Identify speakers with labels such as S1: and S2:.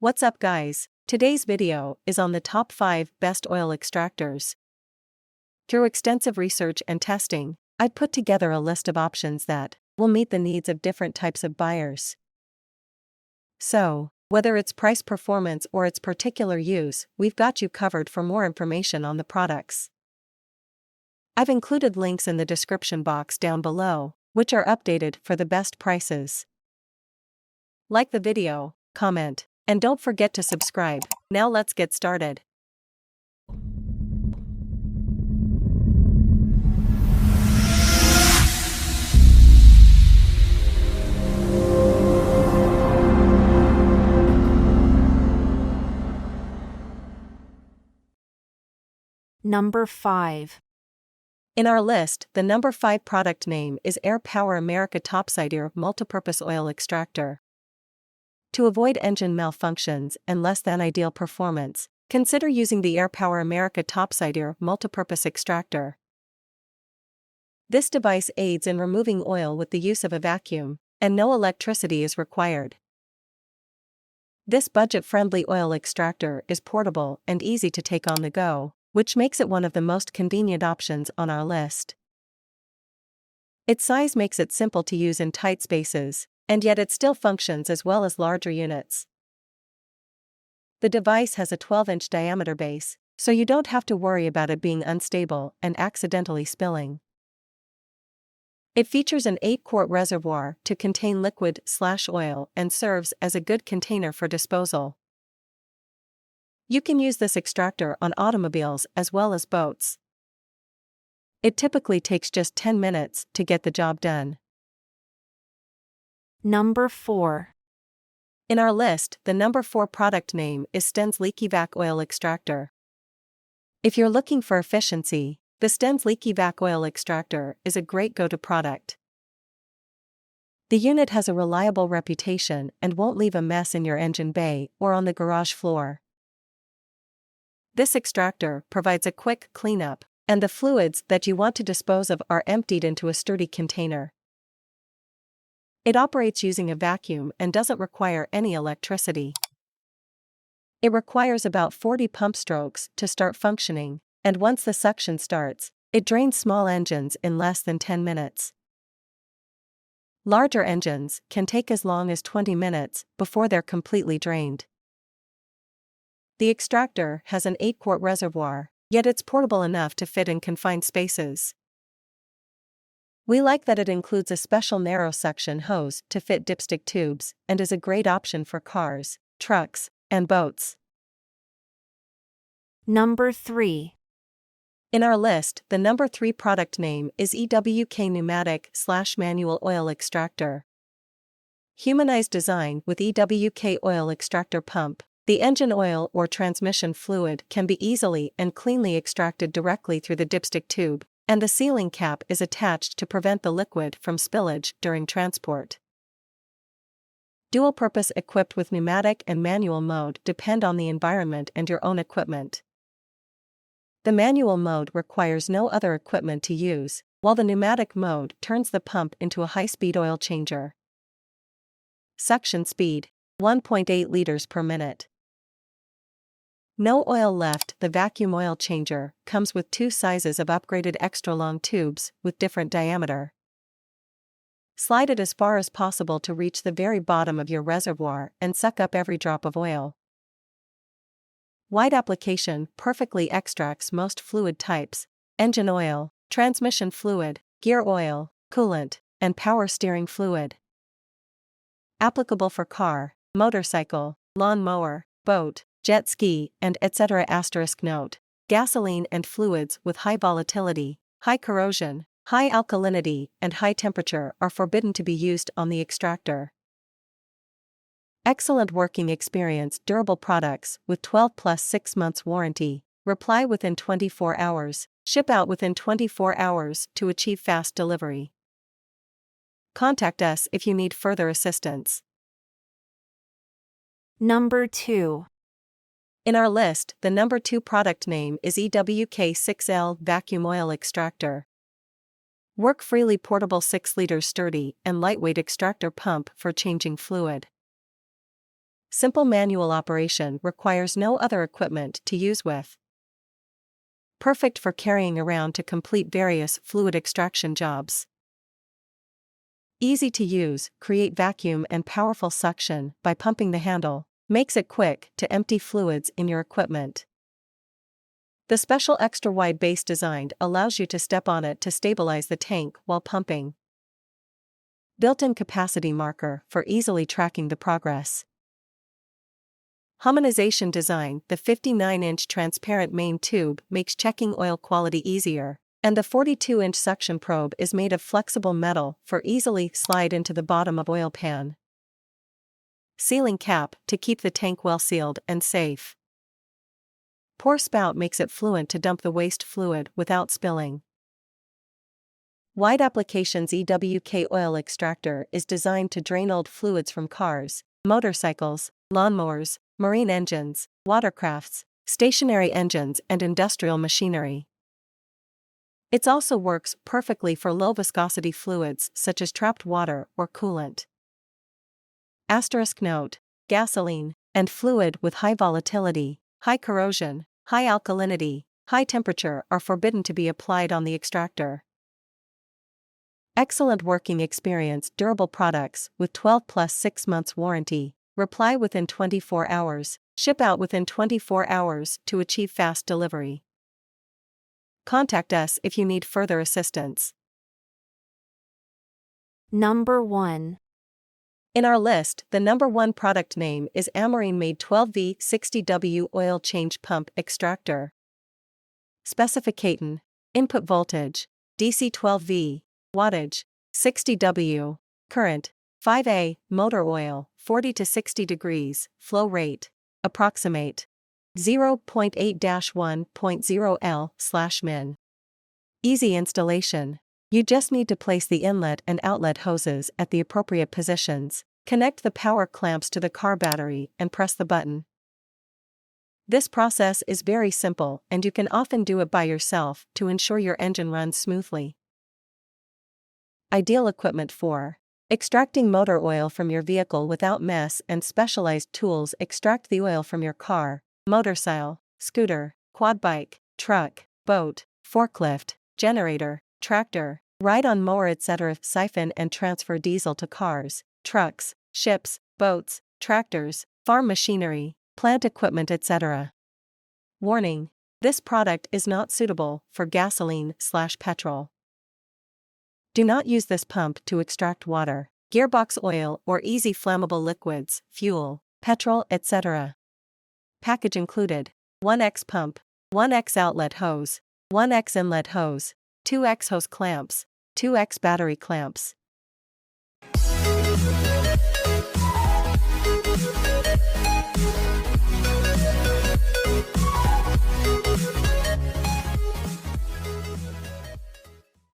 S1: What's up guys, today's video is on the top 5 best oil extractors. Through extensive research and testing, I've put together a list of options that will meet the needs of different types of buyers. So, whether it's price performance or its particular use, we've got you covered. For more information on the products, I've included links in the description box down below, which are updated for the best prices. Like the video, comment, and don't forget to subscribe. Now let's get started.
S2: Number 5.
S1: In our list, the number 5 product name is Air Power America Topsider Multipurpose Oil Extractor. To avoid engine malfunctions and less than ideal performance, consider using the Air Power America Topsider Multipurpose Extractor. This device aids in removing oil with the use of a vacuum, and no electricity is required. This budget-friendly oil extractor is portable and easy to take on the go, which makes it one of the most convenient options on our list. Its size makes it simple to use in tight spaces, and yet it still functions as well as larger units. The device has a 12-inch diameter base, so you don't have to worry about it being unstable and accidentally spilling. It features an 8-quart reservoir to contain liquid/oil and serves as a good container for disposal. You can use this extractor on automobiles as well as boats. It typically takes just 10 minutes to get the job done.
S2: Number 4.
S1: In our list, the number 4 product name is Stens LiquiVac Oil Extractor. If you're looking for efficiency, the Stens LiquiVac Oil Extractor is a great go-to product. The unit has a reliable reputation and won't leave a mess in your engine bay or on the garage floor. This extractor provides a quick cleanup, and the fluids that you want to dispose of are emptied into a sturdy container. It operates using a vacuum and doesn't require any electricity. It requires about 40 pump strokes to start functioning, and once the suction starts, it drains small engines in less than 10 minutes. Larger engines can take as long as 20 minutes before they're completely drained. The extractor has an 8-quart reservoir, yet it's portable enough to fit in confined spaces. We like that it includes a special narrow suction hose to fit dipstick tubes and is a great option for cars, trucks, and boats.
S2: Number 3.
S1: In our list, the number 3 product name is EWK Pneumatic/Manual Oil Extractor. Humanized design with EWK Oil Extractor Pump. The engine oil or transmission fluid can be easily and cleanly extracted directly through the dipstick tube, and the sealing cap is attached to prevent the liquid from spillage during transport. Dual purpose equipped with pneumatic and manual mode depend on the environment and your own equipment. The manual mode requires no other equipment to use, while the pneumatic mode turns the pump into a high-speed oil changer. Suction speed, 1.8 liters per minute. No oil left. The vacuum oil changer comes with 2 sizes of upgraded extra-long tubes with different diameter. Slide it as far as possible to reach the very bottom of your reservoir and suck up every drop of oil. Wide application perfectly extracts most fluid types: engine oil, transmission fluid, gear oil, coolant, and power steering fluid. Applicable for car, motorcycle, lawn mower, boat, jet ski, and etc. Note: gasoline and fluids with high volatility, high corrosion, high alkalinity, and high temperature are forbidden to be used on the extractor. Excellent working experience. Durable products with 12 plus 6 months warranty. Reply within 24 hours. Ship out within 24 hours to achieve fast delivery. Contact us if you need further assistance.
S2: Number 2.
S1: In our list, the number 2 product name is EWK6L Vacuum Oil Extractor. Work freely portable 6-liter sturdy and lightweight extractor pump for changing fluid. Simple manual operation requires no other equipment to use with. Perfect for carrying around to complete various fluid extraction jobs. Easy to use, create vacuum and powerful suction by pumping the handle, makes it quick to empty fluids in your equipment. The special extra wide base design allows you to step on it to stabilize the tank while pumping. Built-in capacity marker for easily tracking the progress. Harmonization design. The 59-inch transparent main tube makes checking oil quality easier, and the 42-inch suction probe is made of flexible metal for easily slide into the bottom of oil pan. Sealing cap to keep the tank well sealed and safe. Pour spout makes it fluent to dump the waste fluid without spilling. Wide applications. EWK Oil Extractor is designed to drain old fluids from cars, motorcycles, lawnmowers, marine engines, watercrafts, stationary engines and industrial machinery. It also works perfectly for low viscosity fluids such as trapped water or coolant. Asterisk note: gasoline and fluid with high volatility, high corrosion, high alkalinity, high temperature are forbidden to be applied on the extractor. Excellent working experience. Durable products with 12 plus 6 months warranty. Reply within 24 hours. Ship out within 24 hours to achieve fast delivery. Contact us if you need further assistance.
S2: Number 1.
S1: In our list, the number 1 product name is Ammarine made 12V60W Oil Change Pump Extractor. Specification: input voltage, DC 12V, wattage, 60W, current, 5A, motor oil, 40 to 60 degrees, flow rate, approximate, 0.8-1.0 L/min. Easy installation. You just need to place the inlet and outlet hoses at the appropriate positions, connect the power clamps to the car battery and press the button. This process is very simple and you can often do it by yourself to ensure your engine runs smoothly. Ideal equipment for extracting motor oil from your vehicle without mess, and specialized tools. Extract the oil from your car, motorcycle, scooter, quad bike, truck, boat, forklift, generator, tractor, ride-on mower, etc. Siphon and transfer diesel to cars, trucks, ships, boats, tractors, farm machinery, plant equipment, etc. Warning: this product is not suitable for gasoline/petrol. Do not use this pump to extract water, gearbox oil or easy flammable liquids, fuel, petrol, etc. Package included: 1X pump, 1X outlet hose, 1X inlet hose, 2X hose clamps, 2X battery clamps,